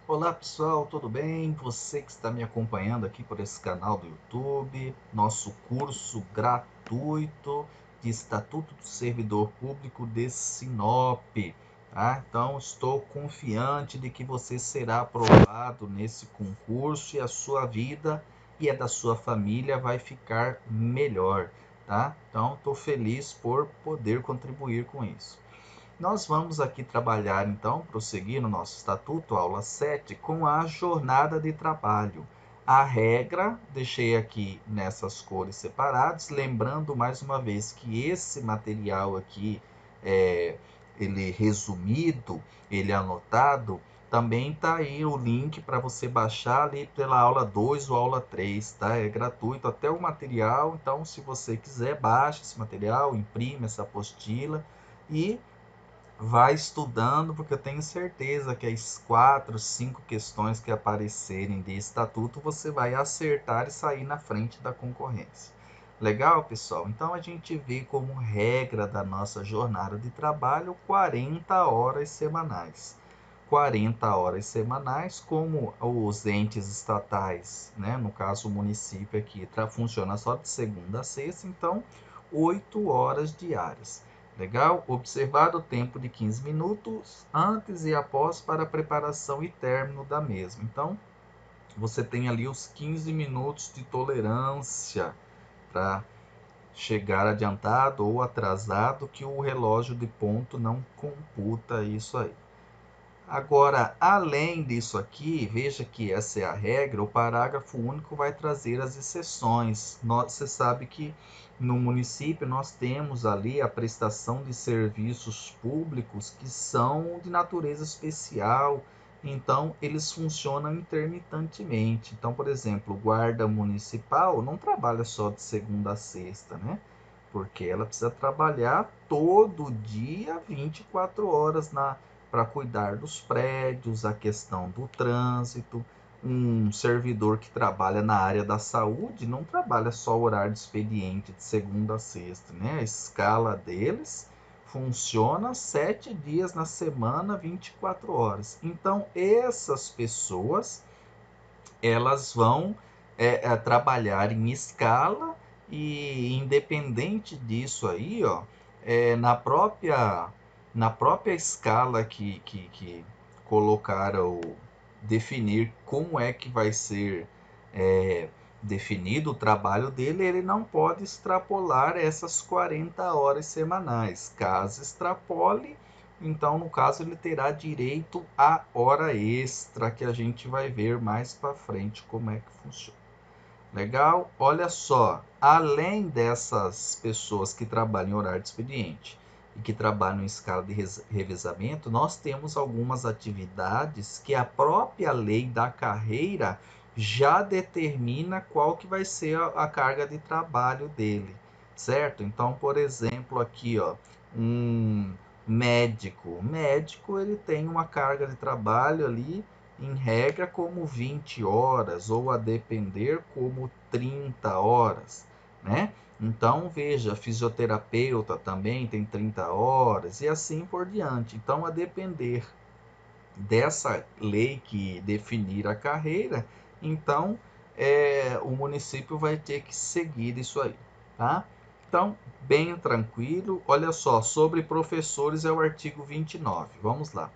Olá pessoal, tudo bem? Você que está me acompanhando aqui por esse canal do YouTube, nosso curso gratuito de Estatuto do Servidor Público de Sinop, tá? Então estou confiante de que você será aprovado nesse concurso e a sua vida e a da sua família vai ficar melhor, tá? Então estou feliz por poder contribuir com isso. Nós vamos aqui trabalhar, então, prosseguir no nosso estatuto, aula 7, com a jornada de trabalho. A regra, deixei aqui nessas cores separadas, lembrando mais uma vez que esse material aqui, ele resumido, ele anotado, também está aí o link para você baixar ali pela aula 2 ou aula 3, tá? É gratuito até o material, então se você quiser, baixe esse material, imprime essa apostila e vai estudando, porque eu tenho certeza que as 4, 5 questões que aparecerem de estatuto, você vai acertar e sair na frente da concorrência. Legal, pessoal? Então a gente vê como regra da nossa jornada de trabalho 40 horas semanais. 40 horas semanais, como os entes estatais, né? No caso o município aqui, funciona só de segunda a sexta, então 8 horas diárias. Legal? Observado o tempo de 15 minutos antes e após para a preparação e término da mesma. Então, você tem ali os 15 minutos de tolerância para chegar adiantado ou atrasado, que o relógio de ponto não computa isso aí. Agora, além disso aqui, veja que essa é a regra, o parágrafo único vai trazer as exceções. Você sabe que no município nós temos ali a prestação de serviços públicos que são de natureza especial, então eles funcionam intermitentemente. Então, por exemplo, o guarda municipal não trabalha só de segunda a sexta, né? Porque ela precisa trabalhar todo dia 24 horas para cuidar dos prédios, a questão do trânsito. Um servidor que trabalha na área da saúde não trabalha só horário de expediente de segunda a sexta, né? A escala deles funciona 7 dias na semana, 24 horas. Então, essas pessoas elas vão trabalhar em escala e independente disso aí, ó, na própria escala que colocaram, definir como é que vai ser é, definido o trabalho dele, ele não pode extrapolar essas 40 horas semanais. Caso extrapole, então, no caso, ele terá direito à hora extra, que a gente vai ver mais para frente como é que funciona. Legal? Olha só, além dessas pessoas que trabalham em horário de expediente e que trabalham em escala de revezamento, nós temos algumas atividades que a própria lei da carreira já determina qual que vai ser a carga de trabalho dele, certo? Então, por exemplo, aqui, ó, um médico ele tem uma carga de trabalho ali em regra como 20 horas ou a depender como 30 horas, né? Então, veja, fisioterapeuta também tem 30 horas e assim por diante. Então, a depender dessa lei que definir a carreira, então o município vai ter que seguir isso aí, tá? Então, bem tranquilo. Olha só, sobre professores é o artigo 29. Vamos lá.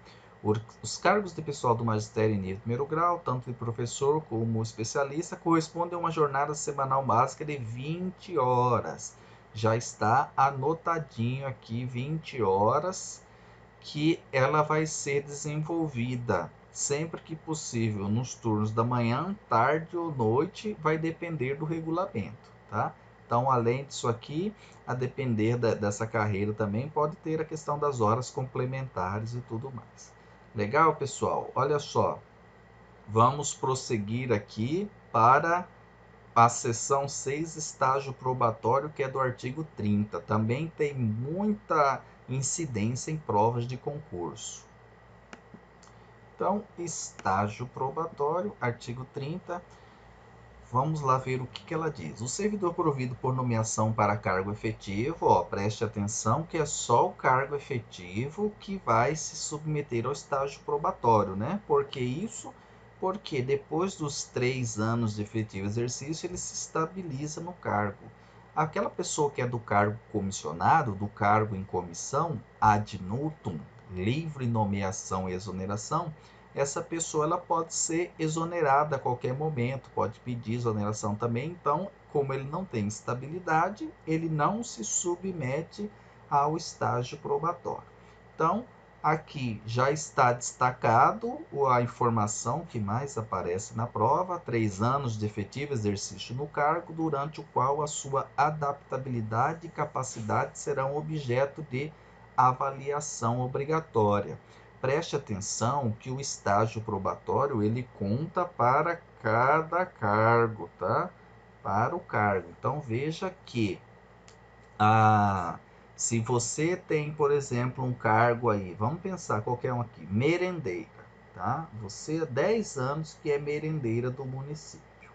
Os cargos de pessoal do magistério em nível de primeiro grau, tanto de professor como especialista, correspondem a uma jornada semanal básica de 20 horas. Já está anotadinho aqui 20 horas que ela vai ser desenvolvida sempre que possível nos turnos da manhã, tarde ou noite, vai depender do regulamento, tá? Então, além disso aqui, a depender dessa carreira também pode ter a questão das horas complementares e tudo mais. Legal, pessoal? Olha só, vamos prosseguir aqui para a seção 6, estágio probatório, que é do artigo 30. Também tem muita incidência em provas de concurso. Então, estágio probatório, artigo 30. vamos lá ver o que ela diz. O servidor provido por nomeação para cargo efetivo, ó, preste atenção que é só o cargo efetivo que vai se submeter ao estágio probatório, né? Por que isso? Porque depois dos 3 anos de efetivo exercício, ele se estabiliza no cargo. Aquela pessoa que é do cargo comissionado, do cargo em comissão, ad nutum, livre nomeação e exoneração, essa pessoa ela pode ser exonerada a qualquer momento, pode pedir exoneração também. Então, como ele não tem estabilidade, ele não se submete ao estágio probatório. Então, aqui já está destacado a informação que mais aparece na prova: 3 anos de efetivo exercício no cargo, durante o qual a sua adaptabilidade e capacidade serão objeto de avaliação obrigatória. Preste atenção que o estágio probatório ele conta para cada cargo, tá? Para o cargo. Então veja que se você tem, por exemplo, um cargo aí, vamos pensar qualquer um aqui, merendeira, tá? Você há 10 anos que é merendeira do município.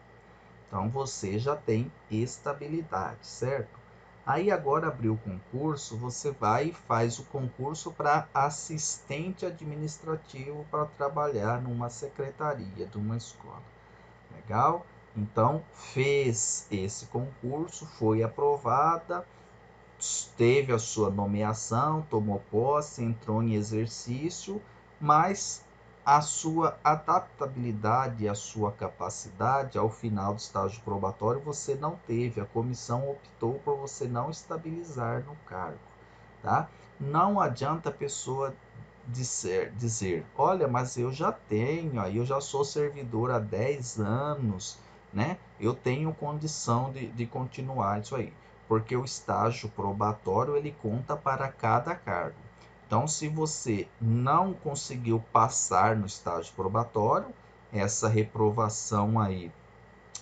Então você já tem estabilidade, certo? Aí agora abriu o concurso, você vai e faz o concurso para assistente administrativo para trabalhar numa secretaria de uma escola. Legal? Então fez esse concurso, foi aprovada, teve a sua nomeação, tomou posse, entrou em exercício, mas a sua adaptabilidade, a sua capacidade ao final do estágio probatório você não teve. A comissão optou por você não estabilizar no cargo, tá? Não adianta a pessoa dizer, olha, mas eu já tenho, aí eu já sou servidor há 10 anos, né? Eu tenho condição de continuar isso aí, porque o estágio probatório ele conta para cada cargo. Então, se você não conseguiu passar no estágio probatório, essa reprovação aí,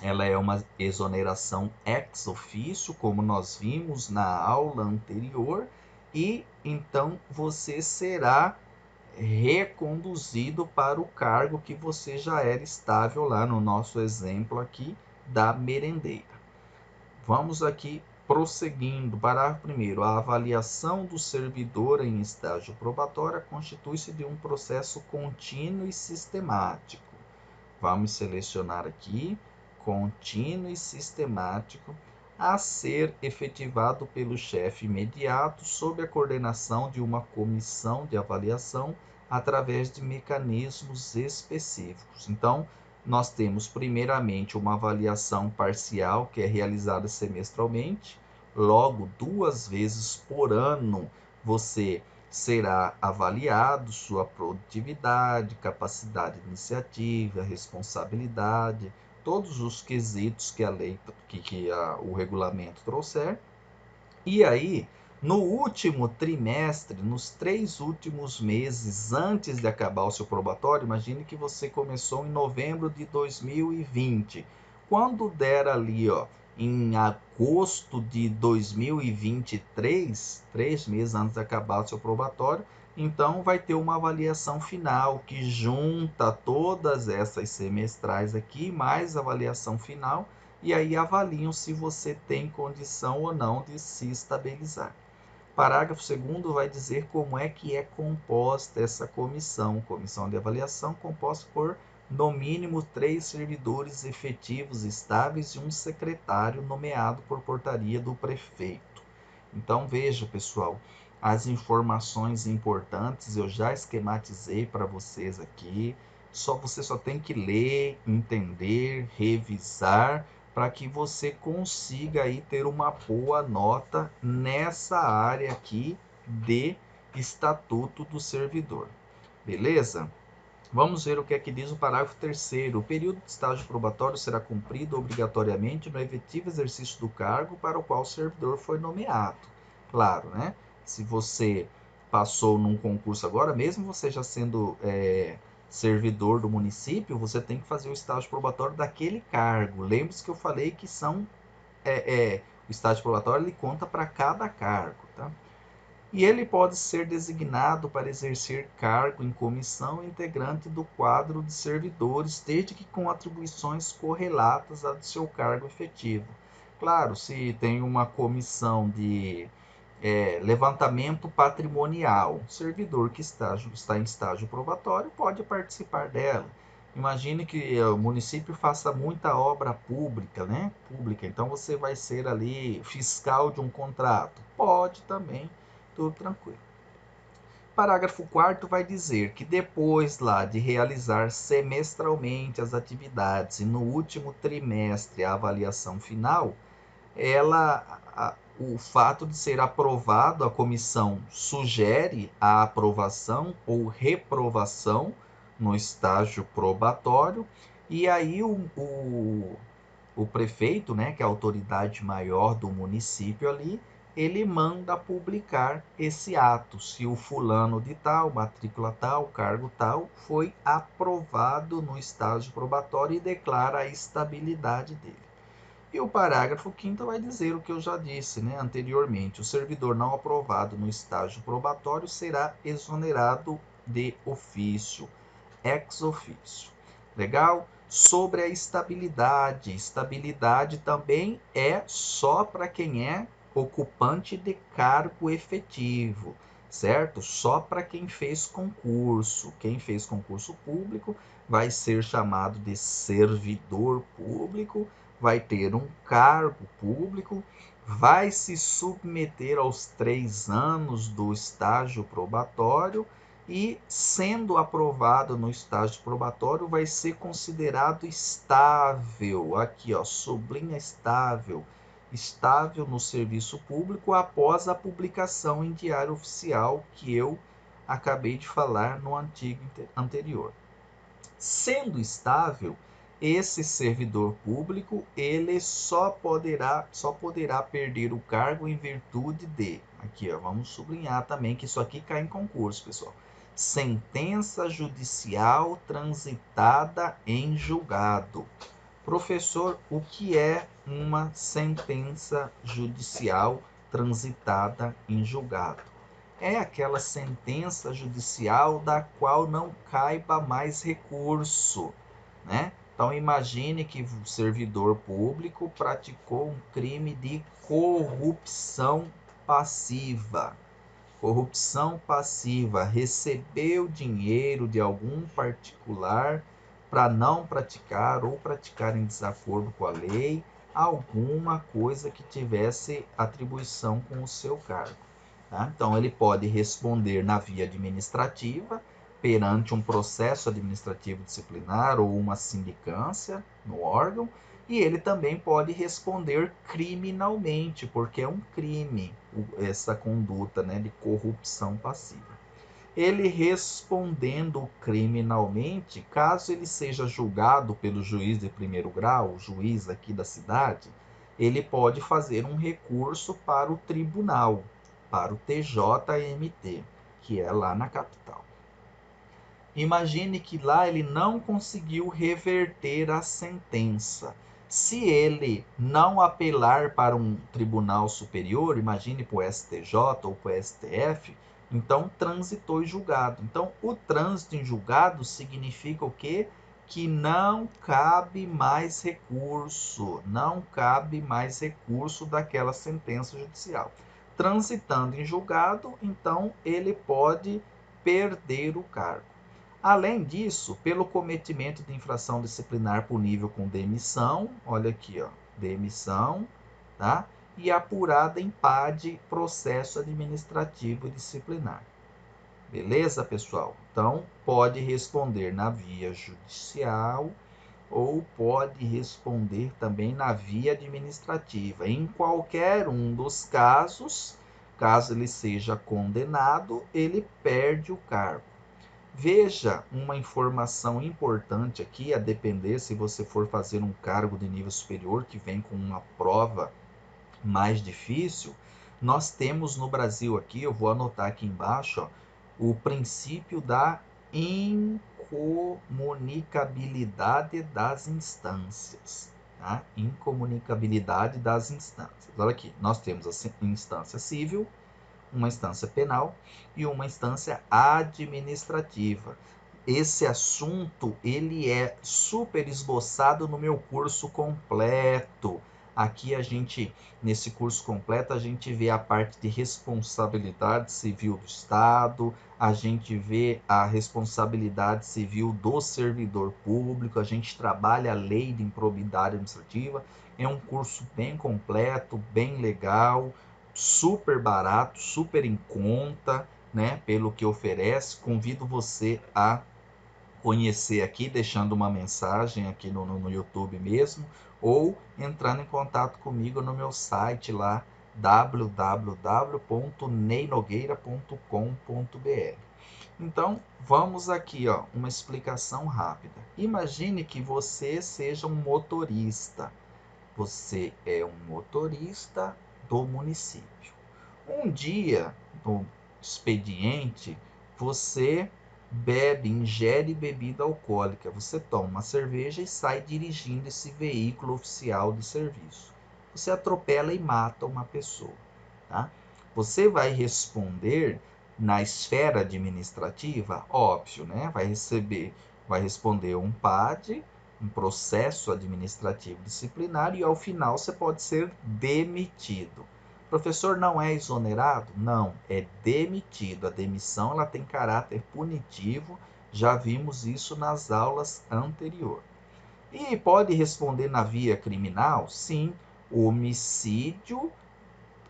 ela é uma exoneração ex officio, como nós vimos na aula anterior, e então você será reconduzido para o cargo que você já era estável lá no nosso exemplo aqui da merendeira. Vamos aqui prosseguindo. Parágrafo 1º. A avaliação do servidor em estágio probatório constitui-se de um processo contínuo e sistemático. Vamos selecionar aqui, contínuo e sistemático, a ser efetivado pelo chefe imediato, sob a coordenação de uma comissão de avaliação, através de mecanismos específicos. Então, nós temos primeiramente uma avaliação parcial, que é realizada semestralmente, logo 2 vezes por ano você será avaliado sua produtividade, capacidade de iniciativa, responsabilidade, todos os quesitos que a lei, o regulamento trouxer. E aí, no último trimestre, nos 3 últimos meses antes de acabar o seu probatório, imagine que você começou em novembro de 2020. Quando der ali, ó, em agosto de 2023, 3 meses antes de acabar o seu probatório, então vai ter uma avaliação final que junta todas essas semestrais aqui, mais avaliação final, e aí avaliam se você tem condição ou não de se estabilizar. Parágrafo 2º vai dizer como é que é composta essa comissão. Comissão de avaliação composta por, no mínimo, 3 servidores efetivos estáveis e um secretário nomeado por portaria do prefeito. Então, veja, pessoal, as informações importantes eu já esquematizei para vocês aqui. Você só tem que ler, entender, revisar, para que você consiga aí ter uma boa nota nessa área aqui de Estatuto do Servidor. Beleza? Vamos ver o que é que diz o parágrafo 3º. O período de estágio probatório será cumprido obrigatoriamente no efetivo exercício do cargo para o qual o servidor foi nomeado. Claro, né? Se você passou num concurso agora, mesmo você já sendo servidor do município, você tem que fazer o estágio probatório daquele cargo. Lembre-se que eu falei que o estágio probatório ele conta para cada cargo, tá? e ele pode ser designado para exercer cargo em comissão integrante do quadro de servidores, desde que com atribuições correlatas ao seu cargo efetivo. Claro, se tem uma comissão de levantamento patrimonial, o servidor que está em estágio probatório pode participar dela. Imagine que o município faça muita obra pública, né? Pública. Então você vai ser ali fiscal de um contrato. Pode também, tudo tranquilo. Parágrafo 4º vai dizer que depois lá de realizar semestralmente as atividades e no último trimestre a avaliação final, o fato de ser aprovado, a comissão sugere a aprovação ou reprovação no estágio probatório, e aí o prefeito, né, que é a autoridade maior do município ali, ele manda publicar esse ato, se o fulano de tal, matrícula tal, cargo tal, foi aprovado no estágio probatório e declara a estabilidade dele. E o parágrafo 5º vai dizer o que eu já disse, né, anteriormente. O servidor não aprovado no estágio probatório será exonerado de ofício, ex officio. Legal? Sobre a estabilidade. Estabilidade também é só para quem é ocupante de cargo efetivo, certo? Só para quem fez concurso. Quem fez concurso público vai ser chamado de servidor público, vai ter um cargo público, vai se submeter aos 3 anos do estágio probatório e, sendo aprovado no estágio probatório, vai ser considerado estável. Aqui, ó, sublinha estável. Estável no serviço público após a publicação em Diário Oficial, que eu acabei de falar no artigo anterior. Sendo estável, esse servidor público ele só poderá perder o cargo em virtude de, aqui ó, vamos sublinhar também que isso aqui cai em concurso, pessoal. Sentença judicial transitada em julgado. Professor, o que é uma sentença judicial transitada em julgado? É aquela sentença judicial da qual não caiba mais recurso, né? Então imagine que o servidor público praticou um crime de corrupção passiva. Corrupção passiva, recebeu dinheiro de algum particular para não praticar ou praticar em desacordo com a lei alguma coisa que tivesse atribuição com o seu cargo. Tá? Então, ele pode responder na via administrativa, perante um processo administrativo disciplinar ou uma sindicância no órgão, e ele também pode responder criminalmente, porque é um crime essa conduta, né, de corrupção passiva. Ele respondendo criminalmente, caso ele seja julgado pelo juiz de primeiro grau, o juiz aqui da cidade, ele pode fazer um recurso para o tribunal, para o TJMT, que é lá na capital. Imagine que lá ele não conseguiu reverter a sentença. Se ele não apelar para um tribunal superior, imagine para o STJ ou para o STF, então transitou em julgado. Então, o trânsito em julgado significa o quê? Que não cabe mais recurso, não cabe mais recurso daquela sentença judicial. Transitando em julgado, então ele pode perder o cargo. Além disso, pelo cometimento de infração disciplinar punível com demissão, olha aqui, ó, demissão, tá? E apurada em PAD, processo administrativo disciplinar. Beleza, pessoal? Então, pode responder na via judicial ou pode responder também na via administrativa. Em qualquer um dos casos, caso ele seja condenado, ele perde o cargo. Veja uma informação importante aqui, a depender se você for fazer um cargo de nível superior que vem com uma prova mais difícil, nós temos no Brasil aqui, eu vou anotar aqui embaixo, ó, o princípio da incomunicabilidade das instâncias. Tá? Incomunicabilidade das instâncias. Olha aqui, nós temos a instância civil, uma instância penal e uma instância administrativa. Esse assunto ele é super esboçado no meu curso completo. Aqui nesse curso completo, a gente vê a parte de responsabilidade civil do Estado, a gente vê a responsabilidade civil do servidor público, a gente trabalha a lei de improbidade administrativa. É um curso bem completo, bem legal, super barato, super em conta, né, pelo que oferece. Convido você a conhecer aqui, deixando uma mensagem aqui no YouTube mesmo, ou entrando em contato comigo no meu site lá, www.neinogueira.com.br. Então, vamos aqui, ó, uma explicação rápida. Imagine que você seja um motorista. Você é um motorista do município. Um dia, no expediente, você ingere bebida alcoólica. Você toma uma cerveja e sai dirigindo esse veículo oficial de serviço. Você atropela e mata uma pessoa, tá? Você vai responder na esfera administrativa, óbvio, né? Vai responder um PAD, um processo administrativo disciplinar, e ao final você pode ser demitido. Professor, não é exonerado? Não, é demitido. A demissão ela tem caráter punitivo, já vimos isso nas aulas anteriores. E pode responder na via criminal? Sim, homicídio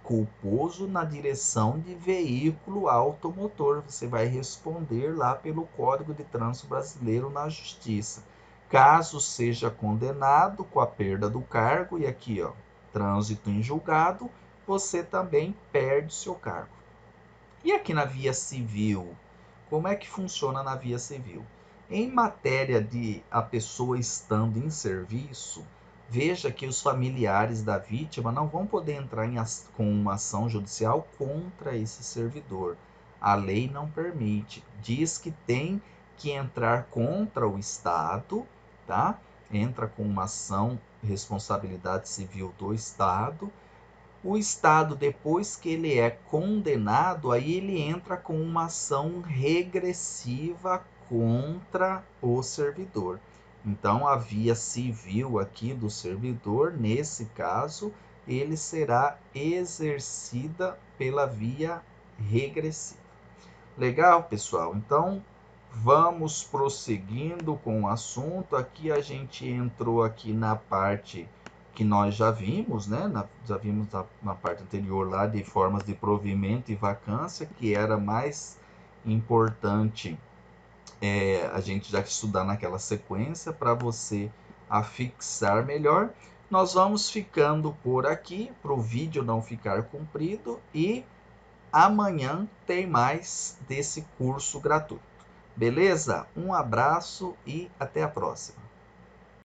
culposo na direção de veículo automotor. Você vai responder lá pelo Código de Trânsito Brasileiro na Justiça. Caso seja condenado com a perda do cargo, e aqui, ó, trânsito em julgado, você também perde seu cargo. E aqui na via civil, como é que funciona na via civil? Em matéria de a pessoa estando em serviço, veja que os familiares da vítima não vão poder entrar com uma ação judicial contra esse servidor. A lei não permite. Diz que tem que entrar contra o Estado, tá? Entra com uma ação, responsabilidade civil do Estado. O Estado, depois que ele é condenado, aí ele entra com uma ação regressiva contra o servidor. Então, a via civil aqui do servidor, nesse caso, ele será exercida pela via regressiva. Legal, pessoal? Então, vamos prosseguindo com o assunto. Aqui a gente entrou aqui na parte que nós já vimos, né? Já vimos na parte anterior lá de formas de provimento e vacância, que era mais importante a gente já estudar naquela sequência para você afixar melhor. Nós vamos ficando por aqui, para o vídeo não ficar comprido, e amanhã tem mais desse curso gratuito. Beleza? Um abraço e até a próxima.